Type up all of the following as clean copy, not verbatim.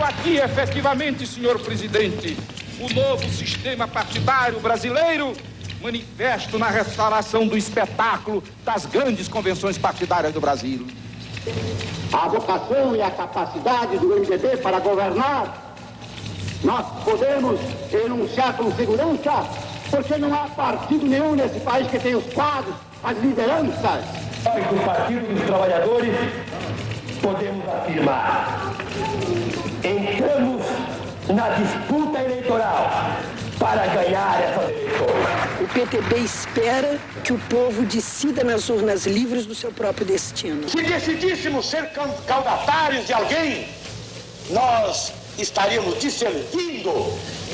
aqui, efetivamente, senhor presidente, o novo sistema partidário brasileiro, manifesto na restauração do espetáculo das grandes convenções partidárias do Brasil. A vocação e a capacidade do MDB para governar, nós podemos enunciar com segurança, porque não há partido nenhum nesse país que tenha os quadros, as lideranças. Do Partido dos Trabalhadores, podemos afirmar: entramos na disputa eleitoral para ganhar essas eleições. O PTB espera que o povo decida nas urnas livres do seu próprio destino. Se decidíssemos ser caudatários de alguém, nós estaríamos disservindo,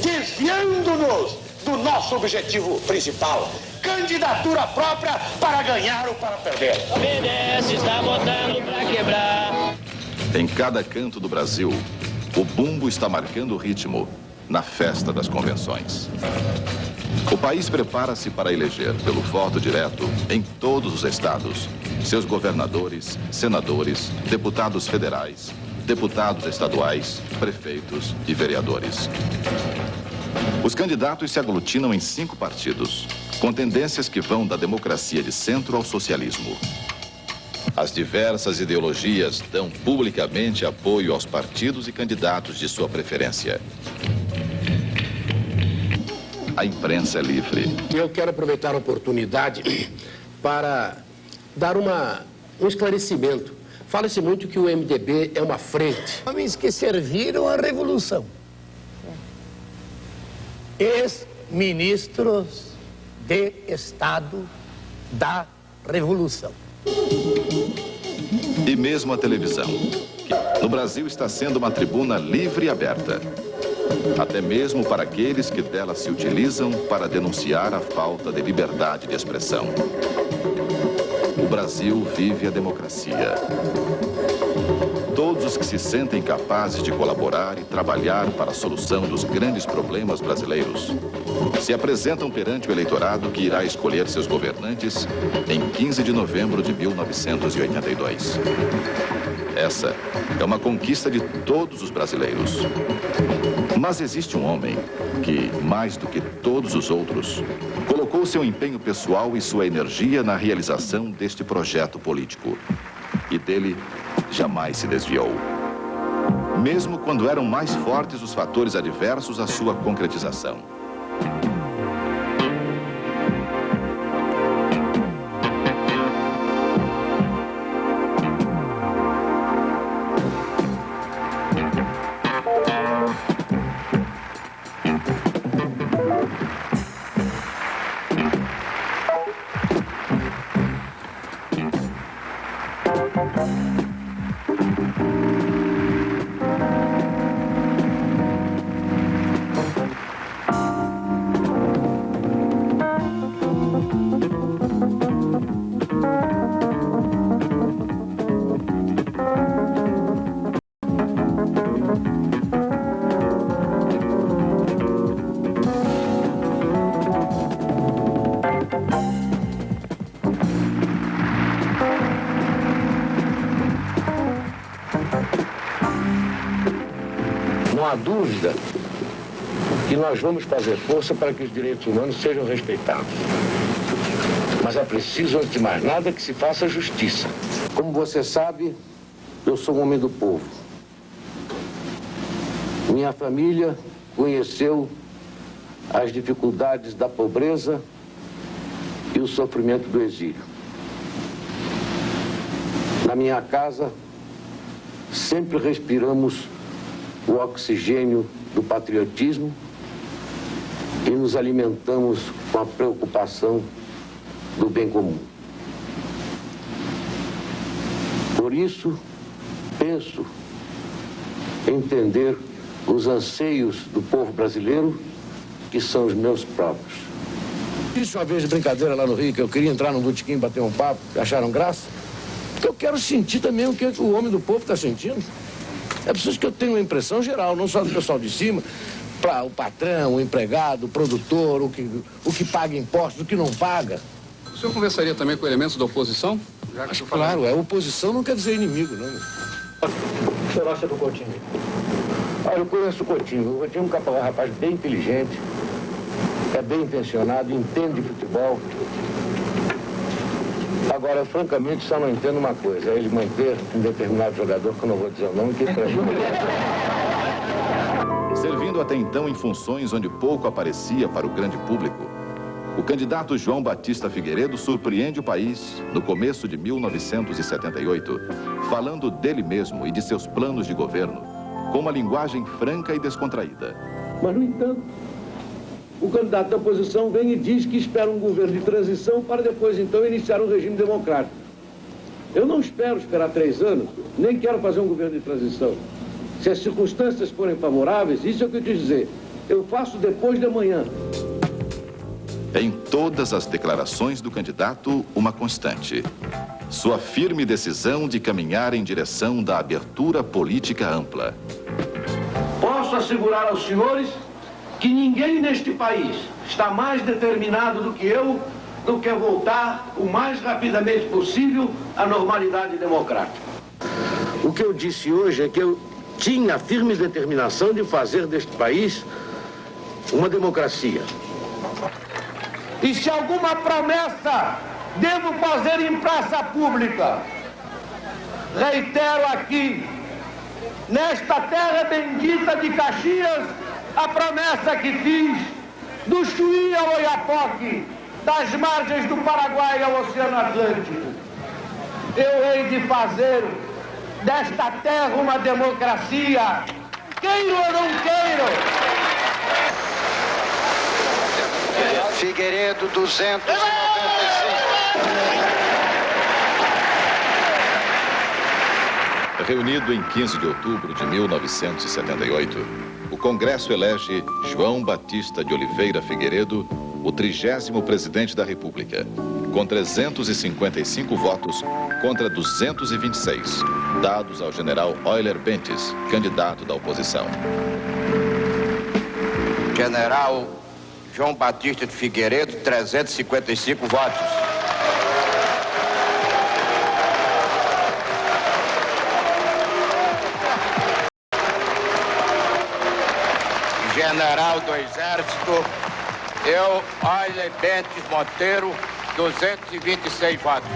desviando-nos do nosso objetivo principal: candidatura própria para ganhar ou para perder. O BDS está votando para quebrar. Em cada canto do Brasil, o bumbo está marcando o ritmo na festa das convenções. O país prepara-se para eleger, pelo voto direto, em todos os estados, seus governadores, senadores, deputados federais, deputados estaduais, prefeitos e vereadores. Os candidatos se aglutinam em 5 partidos, com tendências que vão da democracia de centro ao socialismo. As diversas ideologias dão publicamente apoio aos partidos e candidatos de sua preferência. A imprensa é livre. Eu quero aproveitar a oportunidade para dar um esclarecimento. Fala-se muito que o MDB é uma frente. Homens que serviram à Revolução. Ex-ministros de Estado da Revolução. E mesmo a televisão, que no Brasil está sendo uma tribuna livre e aberta. Até mesmo para aqueles que dela se utilizam para denunciar a falta de liberdade de expressão. O Brasil vive a democracia. Todos os que se sentem capazes de colaborar e trabalhar para a solução dos grandes problemas brasileiros se apresentam perante o eleitorado que irá escolher seus governantes em 15 de novembro de 1982. Essa é uma conquista de todos os brasileiros. Mas existe um homem que, mais do que todos os outros, colocou seu empenho pessoal e sua energia na realização deste projeto político. E dele jamais se desviou. Mesmo quando eram mais fortes os fatores adversos à sua concretização. Não há dúvida que nós vamos fazer força para que os direitos humanos sejam respeitados. Mas é preciso, antes de mais nada, que se faça justiça. Como você sabe, eu sou um homem do povo. Minha família conheceu as dificuldades da pobreza e o sofrimento do exílio. Na minha casa, sempre respiramos o oxigênio do patriotismo e nos alimentamos com a preocupação do bem comum. Por isso, penso entender os anseios do povo brasileiro, que são os meus próprios. Disse uma vez de brincadeira lá no Rio que eu queria entrar num botequim e bater um papo, acharam graça? Porque eu quero sentir também o que o homem do povo está sentindo. É preciso que eu tenha uma impressão geral, não só do pessoal de cima, para o patrão, o empregado, o produtor, o que paga impostos, o que não paga. O senhor conversaria também com elementos da oposição? Mas, claro, oposição não quer dizer inimigo, não. O que você acha do Coutinho? Olha, eu conheço o Coutinho. O Coutinho é um rapaz bem inteligente, é bem intencionado, entende futebol. Agora, francamente, só não entendo uma coisa. É ele manter um determinado jogador, que eu não vou dizer o nome, que estrangeiro. Servindo até então em funções onde pouco aparecia para o grande público, o candidato João Batista Figueiredo surpreende o país no começo de 1978, falando dele mesmo e de seus planos de governo, com uma linguagem franca e descontraída. Mas, no entanto, o candidato da oposição vem e diz que espera um governo de transição para depois, então, iniciar um regime democrático. Eu não espero esperar 3 anos, nem quero fazer um governo de transição. Se as circunstâncias forem favoráveis, isso é o que eu quis dizer. Eu faço depois de amanhã. Em todas as declarações do candidato, uma constante. Sua firme decisão de caminhar em direção da abertura política ampla. Posso assegurar aos senhores que ninguém neste país está mais determinado do que eu do que voltar o mais rapidamente possível à normalidade democrática. O que eu disse hoje é que eu tinha a firme determinação de fazer deste país uma democracia. E se alguma promessa devo fazer em praça pública, reitero aqui, nesta terra bendita de Caxias, a promessa que fiz do Chuí ao Oiapoque, das margens do Paraguai ao Oceano Atlântico. Eu hei de fazer desta terra uma democracia, queiro ou não queiro. Figueiredo 295. Reunido em 15 de outubro de 1978, o Congresso elege João Batista de Oliveira Figueiredo o 30º presidente da República, com 355 votos contra 226, dados ao general Euler Bentes, candidato da oposição. General João Batista de Figueiredo, 355 votos. General do Exército, eu, Euler Bentes Monteiro, 226 votos.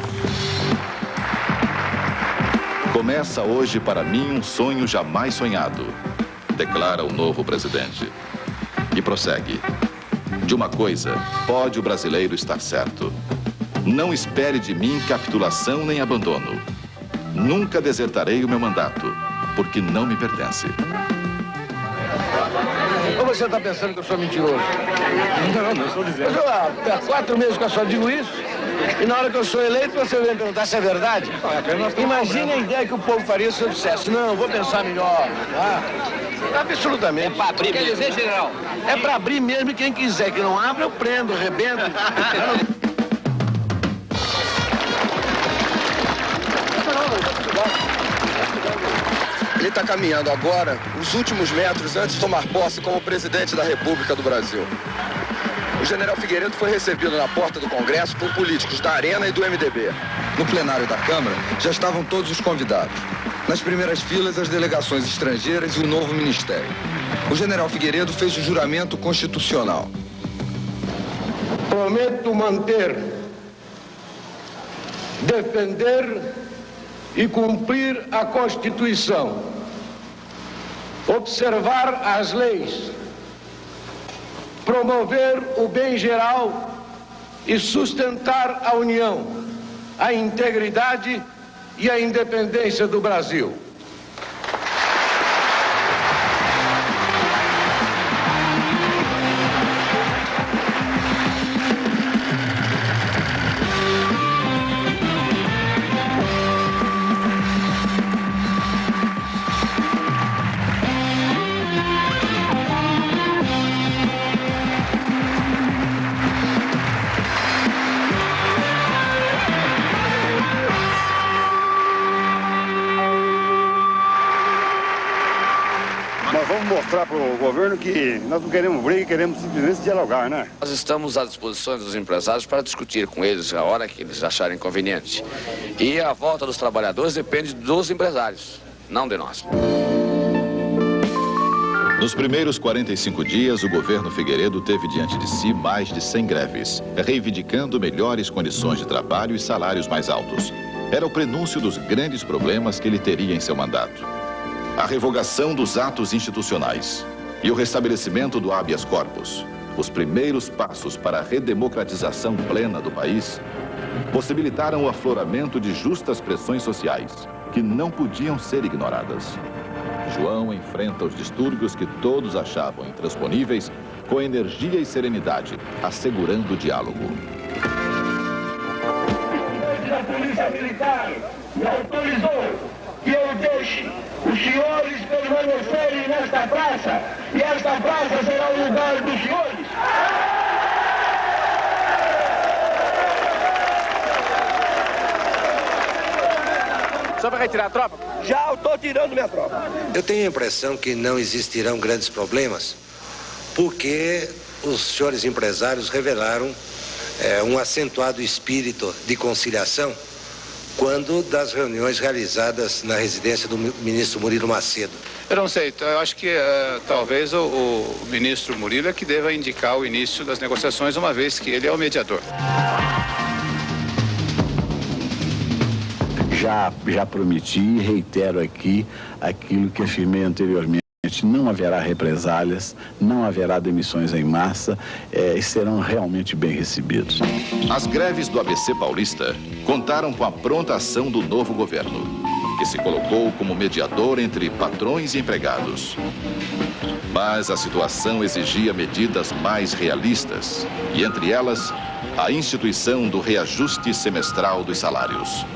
Começa hoje para mim um sonho jamais sonhado, declara o novo presidente. E prossegue. De uma coisa, pode o brasileiro estar certo. Não espere de mim capitulação nem abandono. Nunca desertarei o meu mandato, porque não me pertence. Ou você está pensando que eu sou mentiroso? Não estou dizendo. Mas há 4 meses que eu só digo isso, e na hora que eu sou eleito, você vem perguntar se é verdade. Imagine a ideia que o povo faria se eu dissesse, não, vou pensar melhor. Absolutamente. É para abrir mesmo. Quer dizer, general? É para abrir mesmo, e quem quiser que não abra, eu prendo, arrebento. Ele está caminhando agora os últimos metros antes de tomar posse como presidente da República do Brasil. O general Figueiredo foi recebido na porta do Congresso por políticos da Arena e do MDB. No plenário da Câmara já estavam todos os convidados. Nas primeiras filas, as delegações estrangeiras e o novo ministério. O general Figueiredo fez o juramento constitucional. Prometo manter, defender e cumprir a Constituição, observar as leis, promover o bem geral e sustentar a união, a integridade e a independência do Brasil. Nós vamos mostrar para o governo que nós não queremos briga, queremos simplesmente dialogar, né? Nós estamos à disposição dos empresários para discutir com eles a hora que eles acharem conveniente. E a volta dos trabalhadores depende dos empresários, não de nós. Nos primeiros 45 dias, o governo Figueiredo teve diante de si mais de 100 greves, reivindicando melhores condições de trabalho e salários mais altos. Era o prenúncio dos grandes problemas que ele teria em seu mandato. A revogação dos atos institucionais e o restabelecimento do habeas corpus, os primeiros passos para a redemocratização plena do país, possibilitaram o afloramento de justas pressões sociais, que não podiam ser ignoradas. João enfrenta os distúrbios que todos achavam intransponíveis com energia e serenidade, assegurando o diálogo. A Polícia Militar me autorizou que eu deixe os senhores permanecerem nesta praça, e esta praça será o lugar dos senhores. Só vai retirar a tropa? Já eu estou tirando minha tropa. Eu tenho a impressão que não existirão grandes problemas, porque os senhores empresários revelaram um acentuado espírito de conciliação quando das reuniões realizadas na residência do ministro Murilo Macedo. Eu não sei, eu acho que talvez o ministro Murilo é que deva indicar o início das negociações, uma vez que ele é o mediador. Já prometi e reitero aqui aquilo que afirmei anteriormente. Não haverá represálias, não haverá demissões em massa e serão realmente bem recebidos. As greves do ABC Paulista contaram com a pronta ação do novo governo, que se colocou como mediador entre patrões e empregados. Mas a situação exigia medidas mais realistas, e entre elas, a instituição do reajuste semestral dos salários.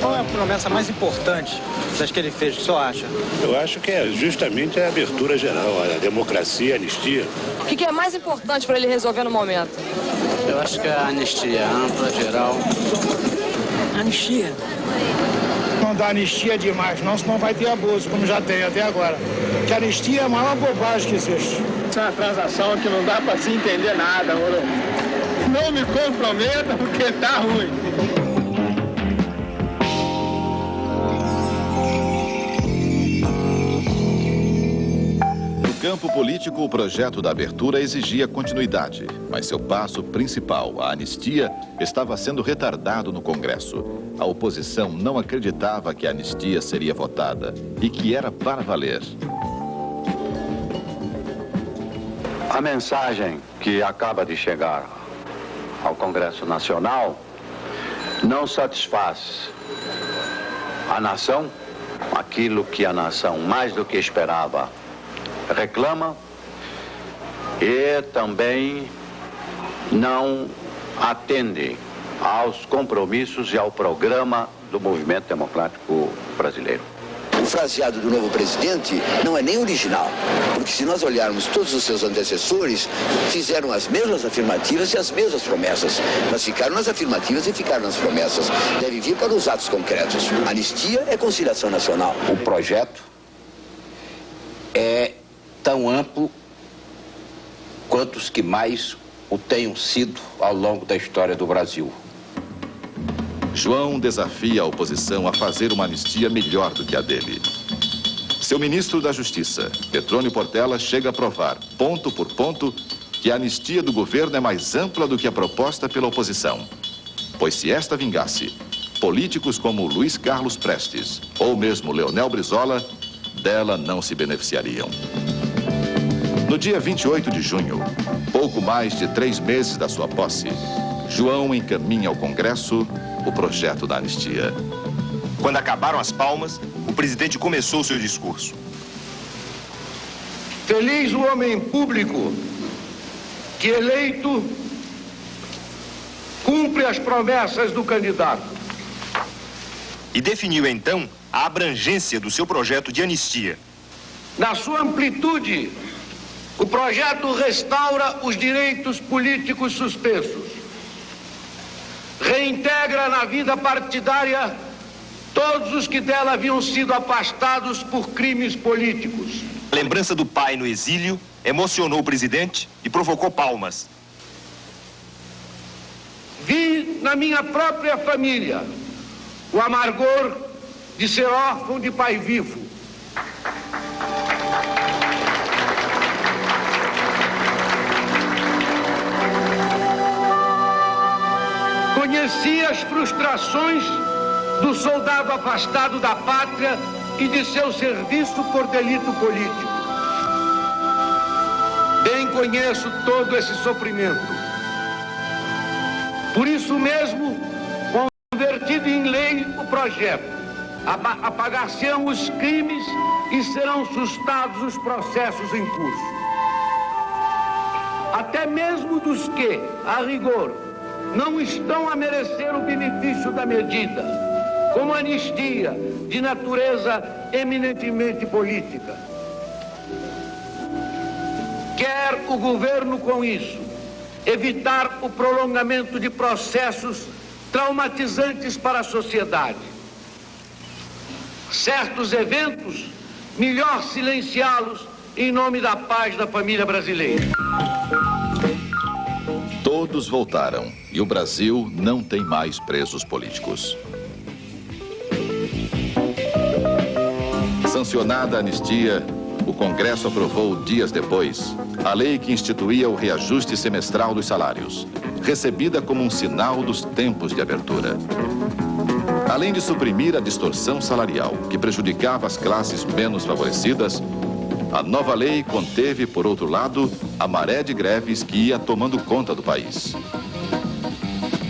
Qual é a promessa mais importante das que ele fez, o que o senhor acha? Eu acho que é justamente a abertura geral, a democracia, a anistia. O que é mais importante para ele resolver no momento? Eu acho que é a anistia ampla, geral. Anistia. Não dá anistia demais, não, senão vai ter abuso, como já tem até agora. Que a anistia é a maior bobagem que existe. Isso é uma transação que não dá para se entender nada, moro? Não me comprometa porque tá ruim. No campo político, o projeto da abertura exigia continuidade, mas seu passo principal, a anistia, estava sendo retardado no Congresso. A oposição não acreditava que a anistia seria votada e que era para valer. A mensagem que acaba de chegar ao Congresso Nacional não satisfaz a nação, aquilo que a nação mais do que esperava reclama, e também não atende aos compromissos e ao programa do movimento democrático brasileiro. O fraseado do novo presidente não é nem original, porque se nós olharmos todos os seus antecessores, fizeram as mesmas afirmativas e as mesmas promessas, mas ficaram nas afirmativas e ficaram nas promessas. Deve vir para os atos concretos. Anistia é conciliação nacional. O projeto é tão amplo quanto os que mais o tenham sido ao longo da história do Brasil. João desafia a oposição a fazer uma anistia melhor do que a dele. Seu ministro da Justiça, Petrônio Portela, chega a provar, ponto por ponto, que a anistia do governo é mais ampla do que a proposta pela oposição. Pois se esta vingasse, políticos como Luiz Carlos Prestes ou mesmo Leonel Brizola, dela não se beneficiariam. No dia 28 de junho, pouco mais de 3 meses da sua posse, João encaminha ao Congresso o projeto da anistia. Quando acabaram as palmas, o presidente começou seu discurso. Feliz o homem público que, eleito, cumpre as promessas do candidato. E definiu, então, a abrangência do seu projeto de anistia. Na sua amplitude, o projeto restaura os direitos políticos suspensos. Reintegra na vida partidária todos os que dela haviam sido afastados por crimes políticos. A lembrança do pai no exílio emocionou o presidente e provocou palmas. Vise Senti na minha própria família o amargor de ser órfão de pai vivo. Conheci as frustrações do soldado afastado da pátria e de seu serviço por delito político. Bem conheço todo esse sofrimento. Por isso mesmo, convertido em lei o projeto, apagar-se-ão os crimes e serão sustados os processos em curso. Até mesmo dos que, a rigor, não estão a merecer o benefício da medida, como anistia de natureza eminentemente política. Quer o governo com isso evitar o prolongamento de processos traumatizantes para a sociedade. Certos eventos, melhor silenciá-los em nome da paz da família brasileira. Todos voltaram e o Brasil não tem mais presos políticos. Sancionada a anistia, o Congresso aprovou dias depois a lei que instituía o reajuste semestral dos salários, recebida como um sinal dos tempos de abertura. Além de suprimir a distorção salarial que prejudicava as classes menos favorecidas, a nova lei conteve, por outro lado, a maré de greves que ia tomando conta do país.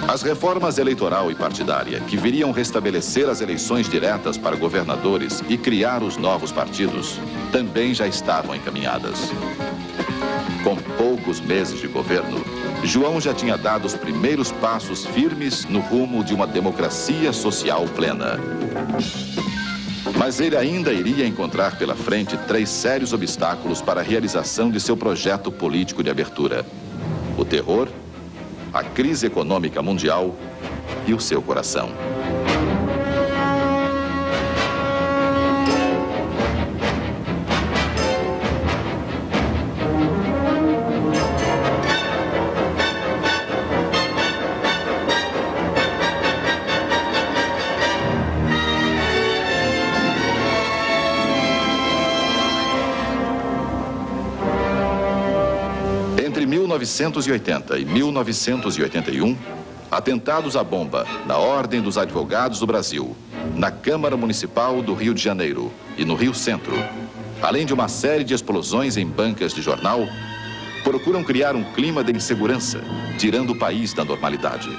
As reformas eleitoral e partidária, que viriam restabelecer as eleições diretas para governadores e criar os novos partidos, também já estavam encaminhadas. Com poucos meses de governo, João já tinha dado os primeiros passos firmes no rumo de uma democracia social plena. Mas ele ainda iria encontrar pela frente 3 sérios obstáculos para a realização de seu projeto político de abertura: o terror, a crise econômica mundial e o seu coração. Entre 1980 e 1981, atentados à bomba na Ordem dos Advogados do Brasil, na Câmara Municipal do Rio de Janeiro e no Rio Centro, além de uma série de explosões em bancas de jornal, procuram criar um clima de insegurança, tirando o país da normalidade.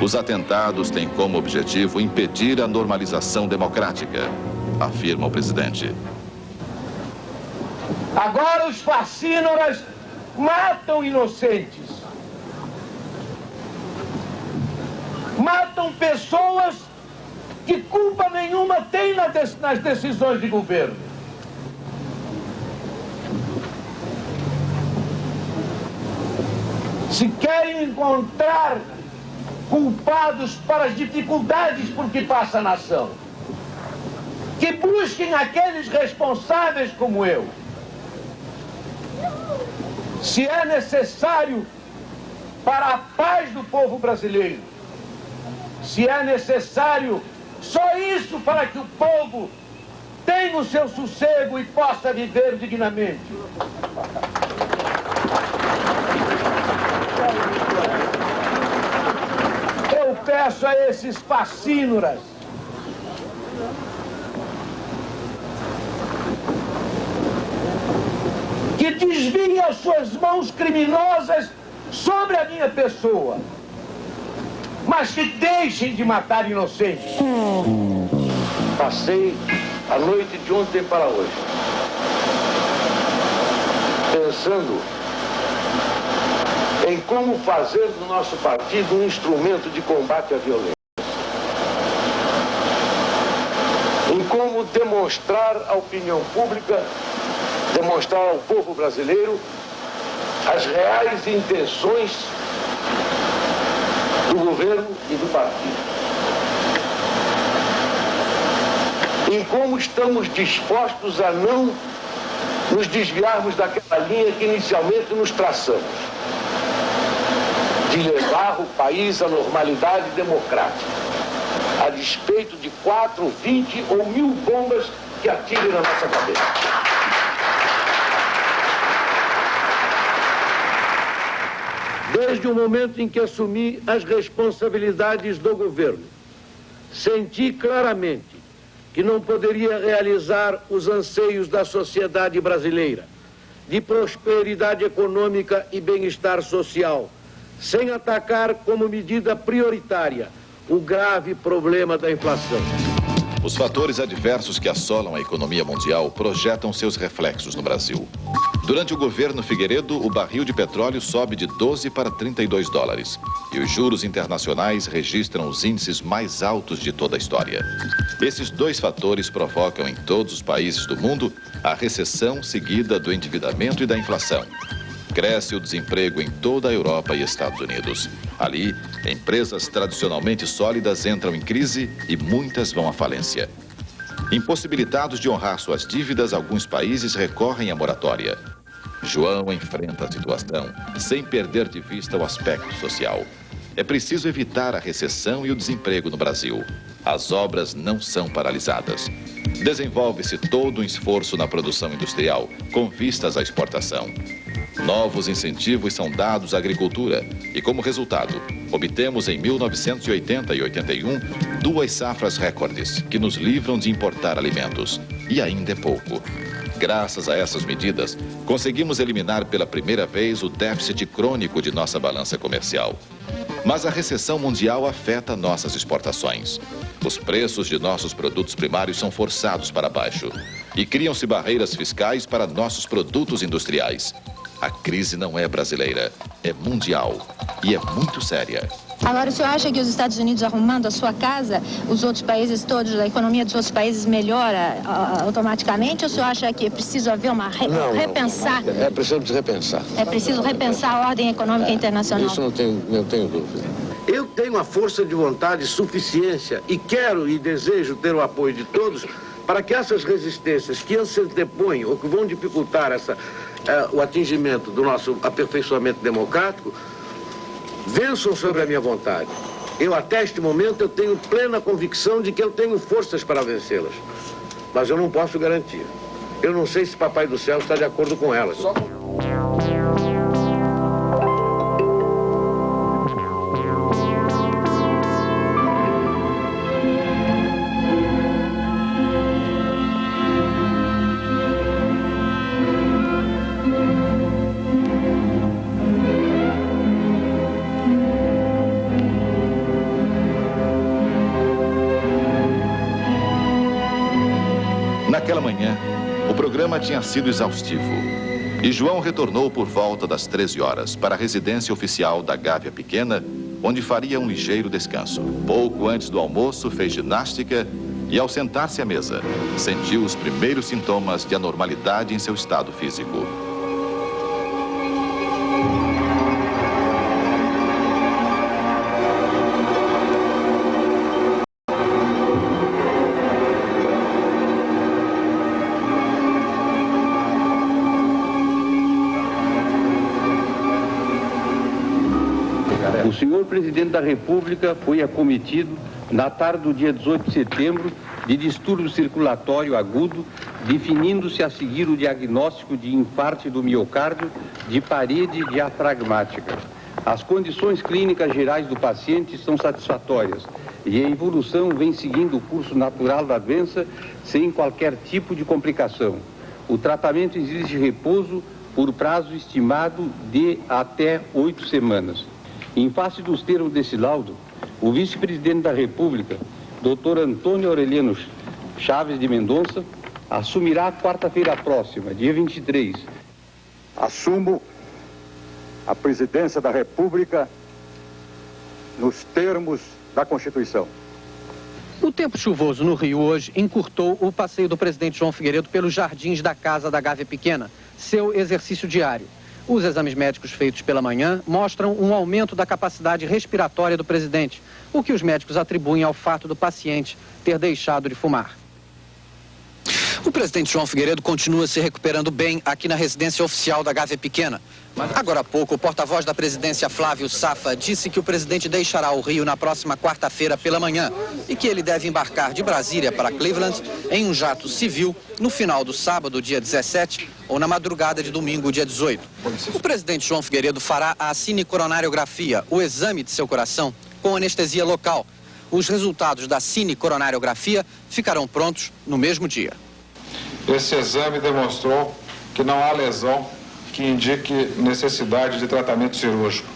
Os atentados têm como objetivo impedir a normalização democrática, afirma o presidente. Agora os fascínoras matam inocentes. Matam pessoas que culpa nenhuma têm nas decisões de governo. Se querem encontrar culpados para as dificuldades por que passa a nação, que busquem aqueles responsáveis como eu. Se é necessário para a paz do povo brasileiro, se é necessário só isso para que o povo tenha o seu sossego e possa viver dignamente. Eu peço a esses fascínoras que desviem as suas mãos criminosas sobre a minha pessoa, mas que deixem de matar inocentes. Passei a noite de ontem para hoje pensando em como fazer do nosso partido um instrumento de combate à violência, em como demonstrar à opinião pública, demonstrar ao povo brasileiro as reais intenções do governo e do partido. Em como estamos dispostos a não nos desviarmos daquela linha que inicialmente nos traçamos. de levar o país à normalidade democrática, a despeito de 4, 20 ou 1000 bombas que atirem na nossa cabeça. Desde o momento em que assumi as responsabilidades do governo, senti claramente que não poderia realizar os anseios da sociedade brasileira, de prosperidade econômica e bem-estar social, sem atacar como medida prioritária o grave problema da inflação. Os fatores adversos que assolam a economia mundial projetam seus reflexos no Brasil. Durante o governo Figueiredo, o barril de petróleo sobe de 12 para 32 dólares. E os juros internacionais registram os índices mais altos de toda a história. Esses dois fatores provocam em todos os países do mundo a recessão seguida do endividamento e da inflação. Cresce o desemprego em toda a Europa e Estados Unidos. Ali, empresas tradicionalmente sólidas entram em crise e muitas vão à falência. Impossibilitados de honrar suas dívidas, alguns países recorrem à moratória. João enfrenta a situação sem perder de vista o aspecto social. É preciso evitar a recessão e o desemprego no Brasil. As obras não são paralisadas. Desenvolve-se todo um esforço na produção industrial, com vistas à exportação. Novos incentivos são dados à agricultura e, como resultado, obtemos em 1980 e 81 2 safras recordes que nos livram de importar alimentos. E ainda é pouco. Graças a essas medidas, conseguimos eliminar pela primeira vez o déficit crônico de nossa balança comercial. Mas a recessão mundial afeta nossas exportações. Os preços de nossos produtos primários são forçados para baixo e criam-se barreiras fiscais para nossos produtos industriais. A crise não é brasileira, é mundial e é muito séria. Agora, o senhor acha que os Estados Unidos arrumando a sua casa, os outros países todos, a economia dos outros países melhora automaticamente? Ou o senhor acha que é preciso haver uma repensar? É preciso repensar. É preciso repensar a ordem econômica internacional? Isso não tenho dúvida. Eu tenho a força de vontade, suficiência e quero e desejo ter o apoio de todos para que essas resistências que se antepõem ou que vão dificultar o atingimento do nosso aperfeiçoamento democrático vençam sobre a minha vontade. Eu, até este momento, eu tenho plena convicção de que eu tenho forças para vencê-las. Mas eu não posso garantir. Eu não sei se Papai do Céu está de acordo com elas. Naquela manhã, o programa tinha sido exaustivo e João retornou por volta das 13 horas para a residência oficial da Gávea Pequena, onde faria um ligeiro descanso. Pouco antes do almoço, fez ginástica e, ao sentar-se à mesa, sentiu os primeiros sintomas de anormalidade em seu estado físico. O senhor presidente da República foi acometido na tarde do dia 18 de setembro de distúrbio circulatório agudo, definindo-se a seguir o diagnóstico de infarto do miocárdio de parede diafragmática. As condições clínicas gerais do paciente são satisfatórias e a evolução vem seguindo o curso natural da doença sem qualquer tipo de complicação. O tratamento exige repouso por prazo estimado de até 8 semanas. Em face dos termos desse laudo, o vice-presidente da República, Dr. Antônio Aureliano Chaves de Mendonça, assumirá quarta-feira próxima, dia 23. Assumo a presidência da República nos termos da Constituição. O tempo chuvoso no Rio hoje encurtou o passeio do presidente João Figueiredo pelos jardins da Casa da Gávea Pequena, seu exercício diário. Os exames médicos feitos pela manhã mostram um aumento da capacidade respiratória do presidente, o que os médicos atribuem ao fato do paciente ter deixado de fumar. O O presidente João Figueiredo continua se recuperando bem aqui na residência oficial da Gávea Pequena. Agora há pouco, o porta-voz da presidência, Flávio Safa, disse que o presidente deixará o Rio na próxima quarta-feira pela manhã e que ele deve embarcar de Brasília para Cleveland em um jato civil no final do sábado, dia 17, ou na madrugada de domingo, dia 18. O presidente João Figueiredo fará a cinecoronariografia, o exame de seu coração, com anestesia local. Os resultados da cinecoronariografia ficarão prontos no mesmo dia. Esse exame demonstrou que não há lesão que indique necessidade de tratamento cirúrgico.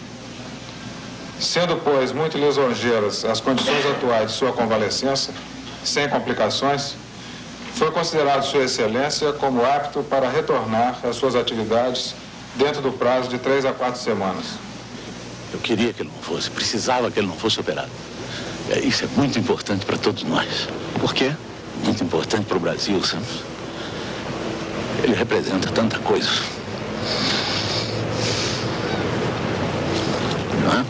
Sendo, pois, muito lisonjeiras as condições atuais de sua convalescença, sem complicações, foi considerado Sua Excelência como apto para retornar às suas atividades dentro do prazo de 3 a 4 semanas. Eu queria que ele não fosse, precisava que ele não fosse operado. Isso é muito importante para todos nós. Por quê? Muito importante para o Brasil, Santos. Ele representa tanta coisa. Não é?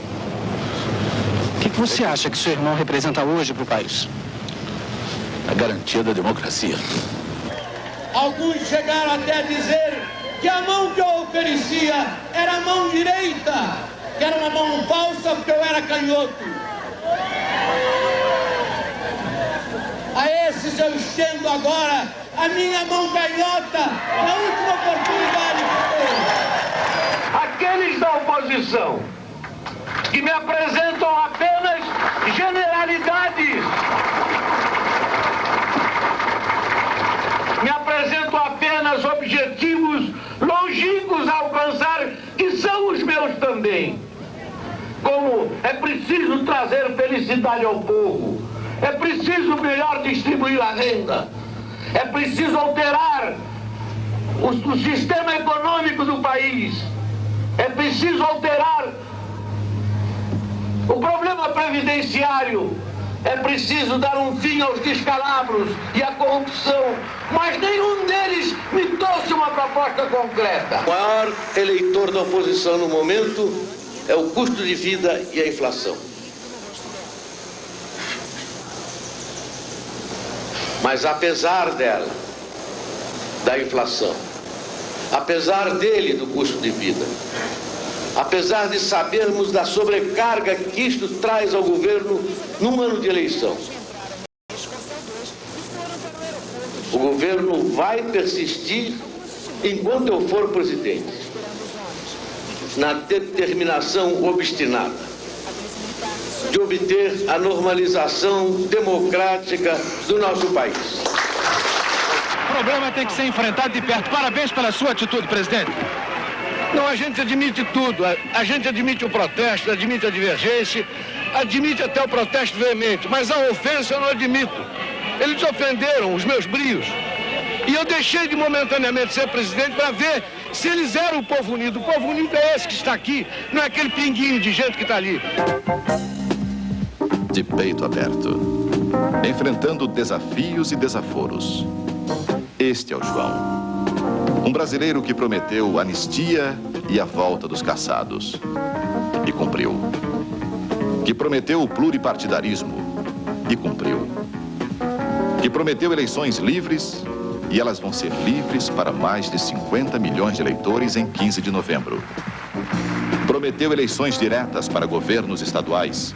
O que você acha que seu irmão representa hoje para o país? A garantia da democracia. Alguns chegaram até a dizer que a mão que eu oferecia era a mão direita, que era uma mão falsa porque eu era canhoto. A esses eu estendo agora a minha mão canhota na última oportunidade que tenho. Aqueles da oposição que me apresentam apenas generalidades, me apresentam apenas objetivos longínquos a alcançar, que são os meus também. Como é preciso trazer felicidade ao povo, é preciso melhor distribuir a renda, é preciso alterar o sistema econômico do país, é preciso alterar o problema previdenciário, é preciso dar um fim aos descalabros e à corrupção, mas nenhum deles me trouxe uma proposta concreta. O maior eleitor da oposição no momento é o custo de vida e a inflação. Mas apesar dela, da inflação, apesar dele, do custo de vida, apesar de sabermos da sobrecarga que isto traz ao governo num ano de eleição, o governo vai persistir enquanto eu for presidente, na determinação obstinada de obter a normalização democrática do nosso país. O problema tem que ser enfrentado de perto. Parabéns pela sua atitude, presidente. Não, a gente admite tudo. A gente admite o protesto, admite a divergência, admite até o protesto veemente, mas a ofensa eu não admito. Eles ofenderam os meus brios. E eu deixei de momentaneamente ser presidente para ver se eles eram o povo unido. O povo unido é esse que está aqui, não é aquele pinguinho de gente que está ali. De peito aberto, enfrentando desafios e desaforos. Este é o João. Um brasileiro que prometeu anistia e a volta dos caçados. E cumpriu. Que prometeu o pluripartidarismo. E cumpriu. Que prometeu eleições livres, e elas vão ser livres para mais de 50 milhões de eleitores em 15 de novembro. Prometeu eleições diretas para governos estaduais,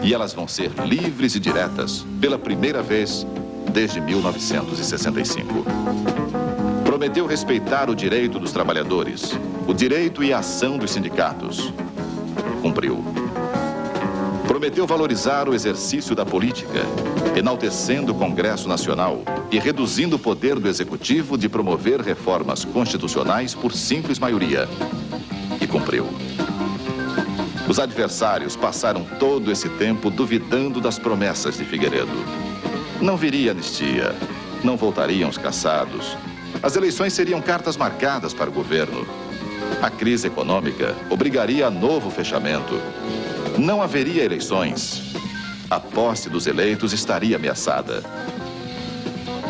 e elas vão ser livres e diretas pela primeira vez desde 1965. Prometeu respeitar o direito dos trabalhadores, o direito e a ação dos sindicatos. Cumpriu. Prometeu valorizar o exercício da política, enaltecendo o Congresso Nacional e reduzindo o poder do Executivo de promover reformas constitucionais por simples maioria. E cumpriu. Os adversários passaram todo esse tempo duvidando das promessas de Figueiredo. Não viria anistia, não voltariam os caçados. As eleições seriam cartas marcadas para o governo. A crise econômica obrigaria a novo fechamento. Não haveria eleições. A posse dos eleitos estaria ameaçada.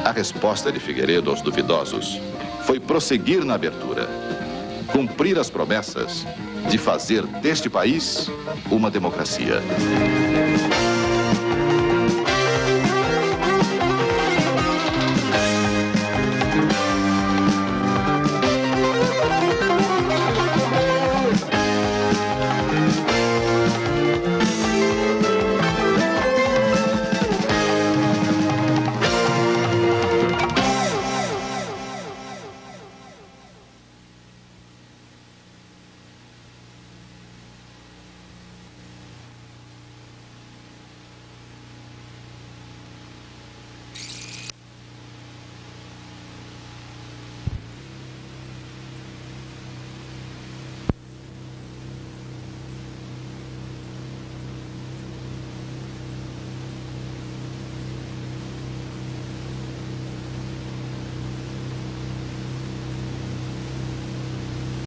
A resposta de Figueiredo aos duvidosos foi prosseguir na abertura, cumprir as promessas de fazer deste país uma democracia.